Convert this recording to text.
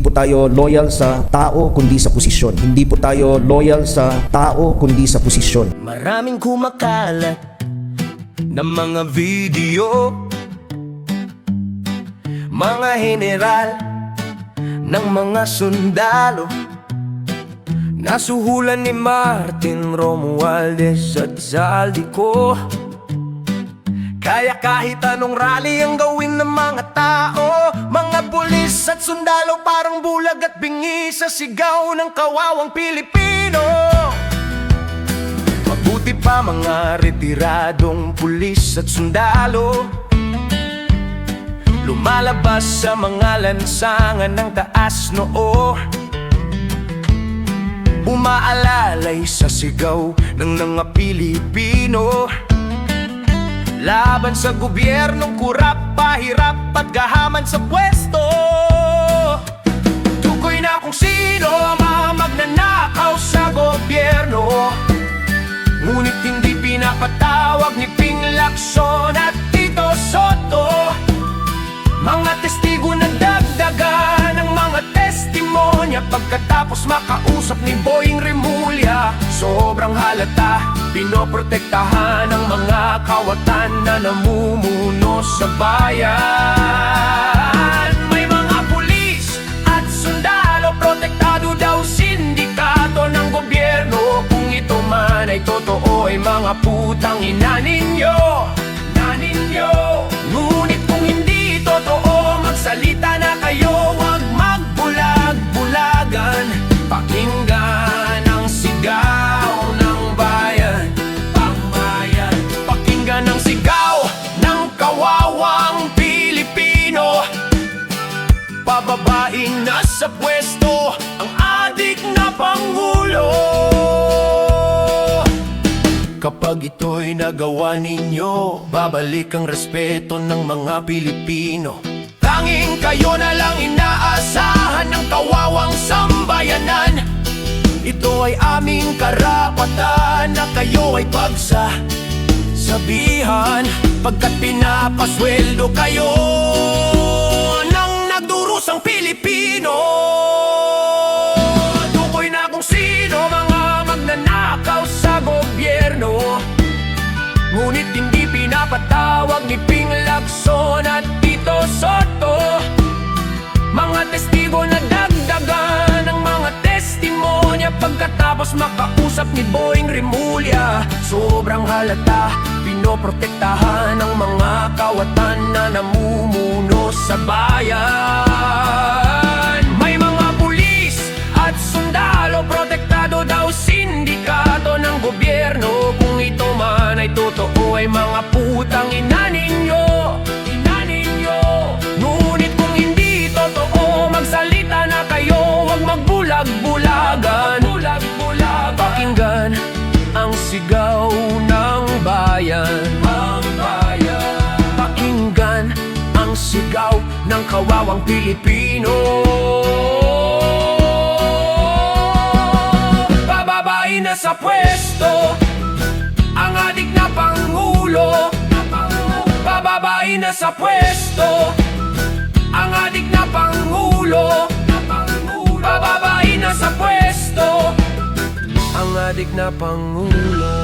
Hindi po tayo loyal sa tao kundi sa posisyon. Hindi po tayo loyal sa tao kundi sa posisyon. Maraming kumakalat ng mga video, mga general ng mga sundalo, nasuhulan ni Martin Romualdez at Zaldico. Kaya kahit anong rally ang gawin ng mga tao, mga pulis at sundalo parang bulag at bingi sa sigaw ng kawawang Pilipino. Mabuti pa mga retiradong pulis at sundalo, lumalabas sa mga lansangan ng taas noo, umaalalay sa sigaw ng mga Pilipino, laban sa gobyernong kurap, pahirap at gahaman sa pwesto. Tukoy na kung sino ang mga magnanakaw sa gobyerno, ngunit hindi pinapatawag ni Ping Lacson at Tito Soto. Mga testigo na dagdagan ng mga testimonya pagkatapos makausap ni Boying Remulla. Sobrang halata, pinoprotektahan ng mga kawatan na namumuno sa bayan. May mga pulis at sundalo, protektado daw sindikato ng gobyerno. Kung ito man ay totoo ay mga putang ina ninyo, Ngunit kung hindi totoo, magsalita na kayo, wag magbulag-bulagan. Pakinggan ang sigaw ng bayan, pangbayan. Pakinggan ang sigaw ng kawawang Pilipino. Pababain na sa pwesto ang adik na Pangulo. Kapag ito'y nagawa ninyo, babalik ang respeto ng mga Pilipino. Tanging kayo na lang inaasahan ng kawawang sambayanan. Ito ay aming karapatan na kayo ay pagsasabihan, pagkat pinapasweldo kayo ng nagdurusang Pilipino. Tukoy na kung sino mga magnanakaw sa gobyerno, ngunit hindi pinapatawag ni Ping Lacson at Tito Soto. Mga testigo na dagdagan ng mga testimonya pagkatapos makausap ni Boying Remulla. Sobrang halata, pinoprotektahan ng mga kawatan na namumuno sa bayan. May mga pulis at sundalo, protektado daw sindikato ng gobyerno. Kung ito man ay totoo ay mga putang ina ninyo, Ngunit kung hindi totoo, magsalita na kayo, wag magbulag-bulagan. Pakinggan ang sigaw ng bayan, pakinggan ang sigaw ng kawawang Pilipino. Pababain na sa pwesto ang adik na Pangulo. Pababain na sa pwesto ang adik na Pangulo. Pababain na sa pwesto ang adik na Pangulo.